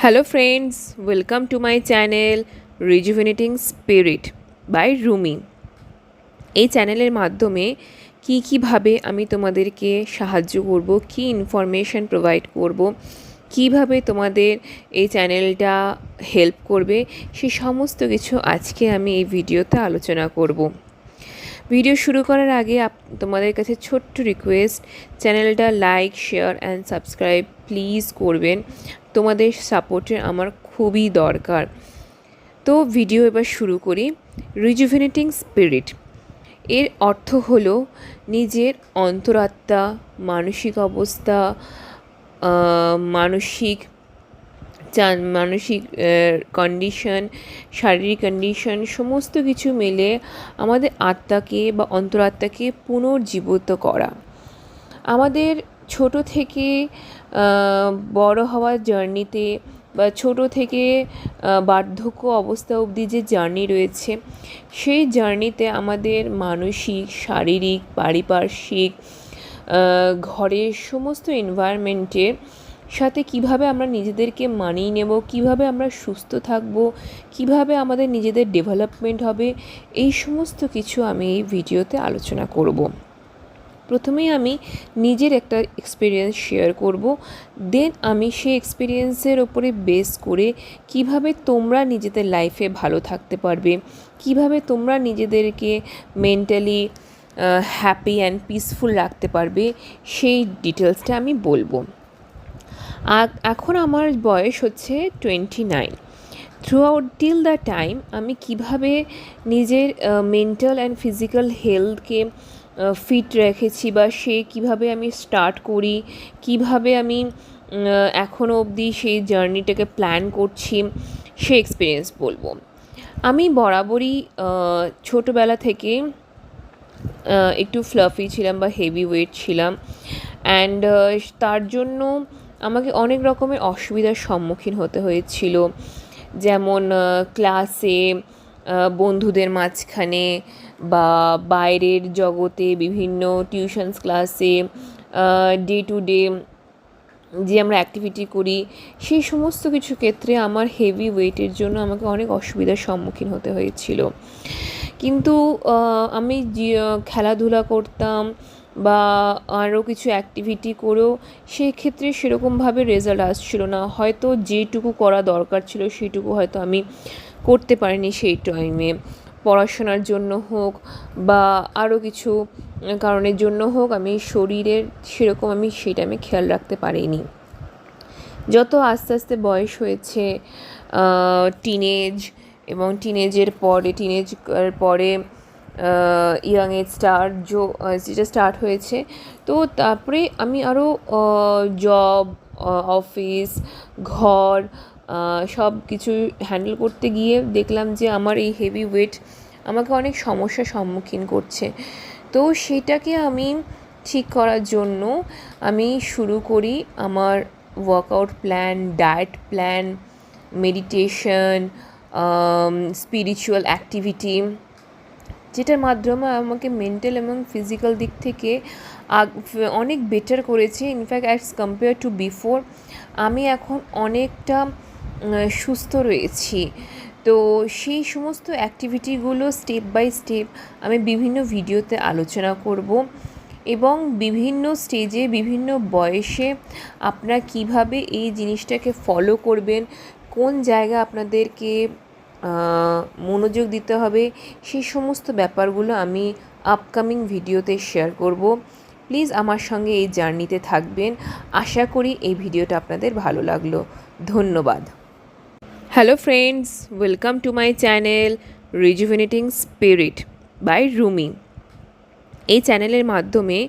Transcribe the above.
Hello friends, welcome to my channel rejuvenating spirit by Rumi. এই চ্যানেলের মাধ্যমে কীভাবে আমি তোমাদেরকে সাহায্য করব, কী ইনফরমেশান প্রোভাইড করব, কিভাবে তোমাদের এই চ্যানেলটা হেল্প করবে, সে সমস্ত কিছু আজকে আমি এই ভিডিওতে আলোচনা করব। ভিডিও শুরু করার আগে তোমাদের কাছে ছোট্ট রিকোয়েস্ট, চ্যানেলটা like, share and subscribe please করবেন। তোমাদের সাপোর্টের আমার খুবই দরকার। তো ভিডিও এবার শুরু করি। রিজুভেনেটিং স্পিরিট এর অর্থ হলো নিজের অন্তরাত্মা, মানসিক অবস্থা, মানসিক কন্ডিশন, শারীরিক কন্ডিশন সমস্ত কিছু মিলে আমাদের আত্মাকে বা অন্তরাত্মাকে পুনর্জীবিত করা। আমাদের ছোট থেকে বড় হওয়ার জার্নিতে বা ছোট থেকে বার্ধক্য অবস্থা অবধি যে জার্নি রয়েছে, সেই জার্নিতে আমাদের মানসিক, শারীরিক, পারিপার্শ্বিক, ঘরের সমস্ত এনভায়রনমেন্টের সাথে কিভাবে আমরা নিজেদেরকে মানিয়ে নেব, কিভাবে আমরা সুস্থ থাকব, কিভাবে আমাদের নিজেদের ডেভেলপমেন্ট হবে, এই সমস্ত কিছু আমি এই ভিডিওতে আলোচনা করব। প্রথমেই আমি নিজের একটা এক্সপিরিয়েন্স শেয়ার করব, দেন আমি সেই এক্সপিরিয়েন্সের ওপরে বেস করে কিভাবে তোমরা নিজেদের লাইফে ভালো থাকতে পারবে, কিভাবে তোমরা নিজেদেরকে মেন্টালি হ্যাপি অ্যান্ড পিসফুল রাখতে পারবে, সেই ডিটেলসটা আমি বলবো। এখন আমার বয়স হচ্ছে 29। Through out till the time আমি কিভাবে নিজের মেন্টাল অ্যান্ড ফিজিক্যাল হেলথকে ফিট রেখেছি, বা সে কিভাবে আমি স্টার্ট করি, কিভাবে আমি এখনও অবধি সেই জার্নিটাকে প্ল্যান করছি, সে এক্সপিরিয়েন্স বলবো। আমি বরাবরই ছোটোবেলা থেকে একটু ফ্লাফি ছিলাম বা হেভি ওয়েট ছিলাম, অ্যান্ড তার জন্য আমাকে অনেক রকমের অসুবিধার সম্মুখীন হতে হয়েছিল। যেমন ক্লাসে, বন্ধুদের মাঝখানে, বা বাইরের জগতে বিভিন্ন টিউশনস ক্লাসে, ডে টু ডে যে আমরা অ্যাক্টিভিটি করি, সেই সমস্ত কিছু ক্ষেত্রে আমার হেভি ওয়েটের জন্য আমাকে অনেক অসুবিধার সম্মুখীন হতে হয়েছিল। কিন্তু আমি খেলাধুলা করতাম বা আরও কিছু অ্যাক্টিভিটি করেও সেক্ষেত্রে সেরকমভাবে রেজাল্ট আসছিল না। হয়তো যেটুকু করা দরকার ছিল সেটুকু হয়তো আমি করতে পারিনি সেই টাইমে, পড়াশোনার জন্য হোক বা আরও কিছু কারণের জন্য হোক, আমি শরীরের সেরকম আমি সেই টাইমে খেয়াল রাখতে পারিনি। যত আস্তে আস্তে বয়স হয়েছে, টিনেজ এবং টিনেজের পরে ইয়াং এজ যেটা স্টার্ট হয়েছে, তো তারপরে আমি আরও জব, অফিস, ঘর সব কিছু হ্যান্ডেল করতে গিয়ে দেখলাম যে আমার এই হেভি ওয়েট আমাকে অনেক সমস্যার সম্মুখীন করছে। তো সেটাকে আমি ঠিক করার জন্য আমি শুরু করি আমার workout plan, diet plan, meditation, spiritual activity, যেটার মাধ্যমে আমাকে মেন্টাল এবং ফিজিক্যাল দিক থেকে অনেক বেটার করেছে। In fact as compare to before আমি এখন অনেকটা সুস্থ রয়েছি। তো সেই সমস্ত অ্যাক্টিভিটিগুলো স্টেপ বাই স্টেপ আমি বিভিন্ন ভিডিওতে আলোচনা করব, এবং বিভিন্ন স্টেজে, বিভিন্ন বয়সে আপনারা কিভাবে এই জিনিসটাকে ফলো করবেন, কোন জায়গা আপনাদেরকে মনোযোগ দিতে হবে, সেই সমস্ত ব্যাপারগুলো আমি আপকামিং ভিডিওতে শেয়ার করব। প্লিজ আমার সঙ্গে এই জার্নিতে থাকবেন। আশা করি এই ভিডিওটা আপনাদের ভালো লাগলো। ধন্যবাদ। Hello friends, welcome to my channel rejuvenating spirit by Rumi. এই চ্যানেলের মাধ্যমে